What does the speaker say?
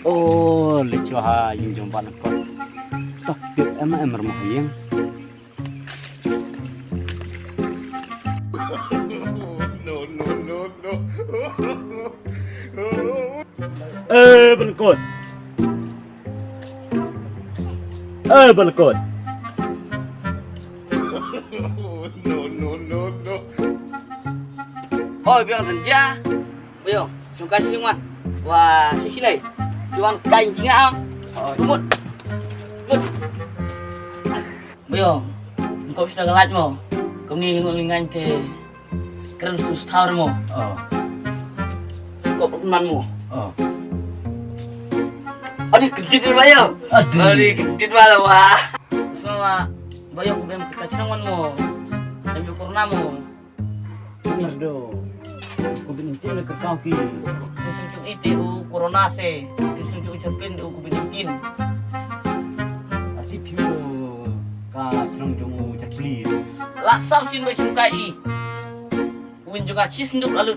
Oh, lecho ha yung jumpa na ko. Takip em remahing. No. Balkon. Balkon. No. Ôi, bây giờ thần cha. Bây giờ, chúng ta xin ngoan. Wah, sisi này. Cuman kain chính đúng một. Bây giờ, kau sudah ngelat mo. Kau ni ngulingan te keren susah mo. Kau perkenan mo. Adik kecil bayo. Adik kecil malah wah. Semua bayo kau yang kekacuran mo. Dan corona mo. Aduh. Ko binintin ka kaki. Sunjuk ite corona se. Sunjuk cepin COVID-19. Asip yo ka cerang jongo cerpli. Laksar sin bai sunkai. Win juga cis nduk lalu